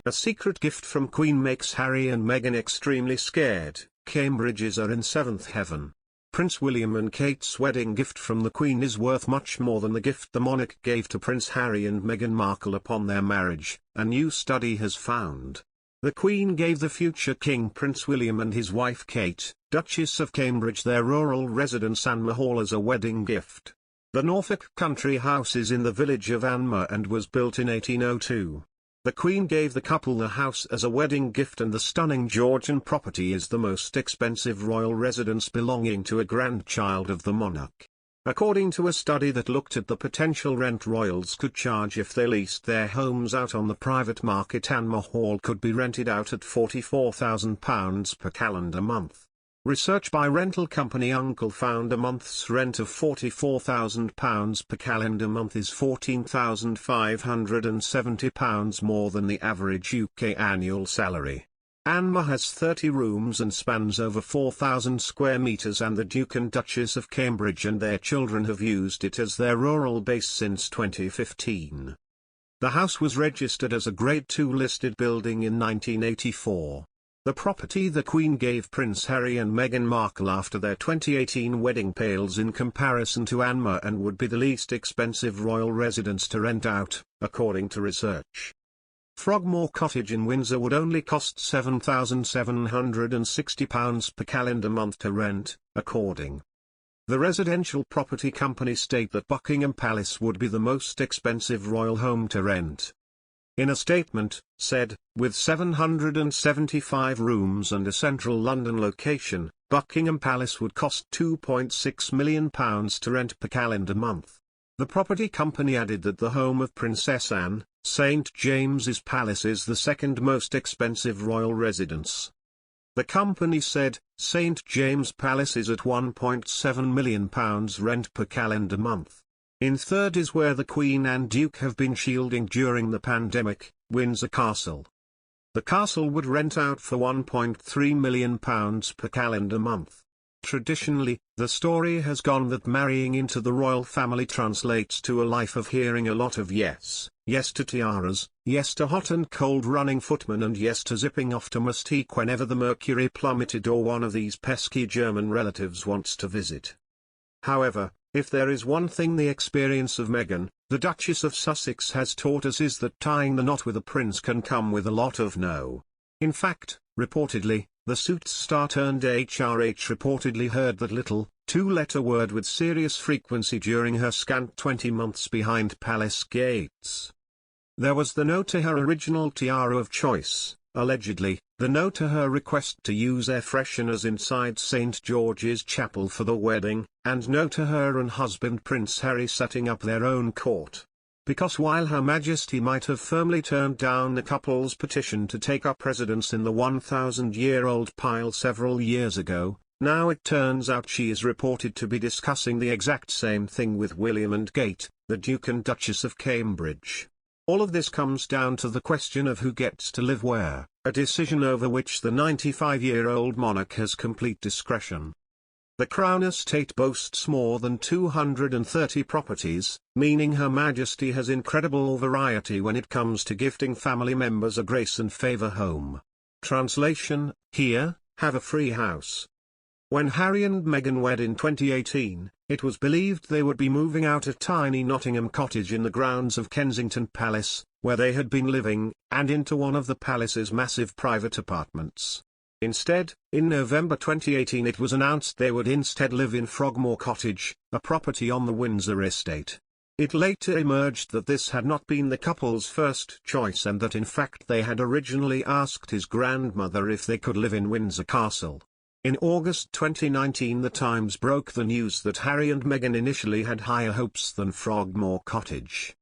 A secret gift from Queen makes Harry and Meghan extremely scared. Cambridges are in seventh heaven. Prince William and Kate's wedding gift from the Queen is worth much more than the gift the monarch gave to Prince Harry and Meghan Markle upon their marriage, a new study has found. The Queen gave the future King Prince William and his wife Kate, Duchess of Cambridge, their rural residence Anmer Hall as a wedding gift. The Norfolk country house is in the village of Anmer and was built in 1802. The Queen gave the couple the house as a wedding gift, and the stunning Georgian property is the most expensive royal residence belonging to a grandchild of the monarch. According to a study that looked at the potential rent royals could charge if they leased their homes out on the private market, Anmer Hall could be rented out at £44,000 per calendar month. Research by rental company Uncle found a month's rent of £44,000 per calendar month is £14,570 more than the average UK annual salary. Anmer has 30 rooms and spans over 4,000 square metres, and the Duke and Duchess of Cambridge and their children have used it as their rural base since 2015. The house was registered as a Grade 2 listed building in 1984. The property the Queen gave Prince Harry and Meghan Markle after their 2018 wedding pales in comparison to Anmer and would be the least expensive royal residence to rent out, according to research. Frogmore Cottage in Windsor would only cost £7,760 per calendar month to rent, according. The residential property company state that Buckingham Palace would be the most expensive royal home to rent. In a statement, said, with 775 rooms and a central London location, Buckingham Palace would cost £2.6 million to rent per calendar month. The property company added that the home of Princess Anne, St James's Palace, is the second most expensive royal residence. The company said, St James Palace is at £1.7 million rent per calendar month. In third is where the Queen and Duke have been shielding during the pandemic, Windsor Castle. The castle would rent out for £1.3 million per calendar month. Traditionally, the story has gone that marrying into the royal family translates to a life of hearing a lot of yes, yes to tiaras, yes to hot and cold running footmen, and yes to zipping off to Mustique whenever the mercury plummeted or one of these pesky German relatives wants to visit. However, if there is one thing the experience of Meghan, the Duchess of Sussex, has taught us, is that tying the knot with a prince can come with a lot of no. In fact, reportedly, the Suits star turned HRH reportedly heard that little, two-letter word with serious frequency during her scant 20 months behind palace gates. There was the no to her original tiara of choice, allegedly, the no to her request to use air fresheners inside St George's Chapel for the wedding, and no to her and husband Prince Harry setting up their own court. Because while Her Majesty might have firmly turned down the couple's petition to take up residence in the 1,000-year-old pile several years ago, now it turns out she is reported to be discussing the exact same thing with William and Kate, the Duke and Duchess of Cambridge. All of this comes down to the question of who gets to live where, a decision over which the 95-year-old monarch has complete discretion. The Crown Estate boasts more than 230 properties, meaning Her Majesty has incredible variety when it comes to gifting family members a grace and favour home. Translation: here, have a free house. When Harry and Meghan wed in 2018, it was believed they would be moving out of tiny Nottingham cottage in the grounds of Kensington Palace, where they had been living, and into one of the palace's massive private apartments. Instead, in November 2018 it was announced they would instead live in Frogmore Cottage, a property on the Windsor estate. It later emerged that this had not been the couple's first choice, and that in fact they had originally asked his grandmother if they could live in Windsor Castle. In August 2019 The Times broke the news that Harry and Meghan initially had higher hopes than Frogmore Cottage.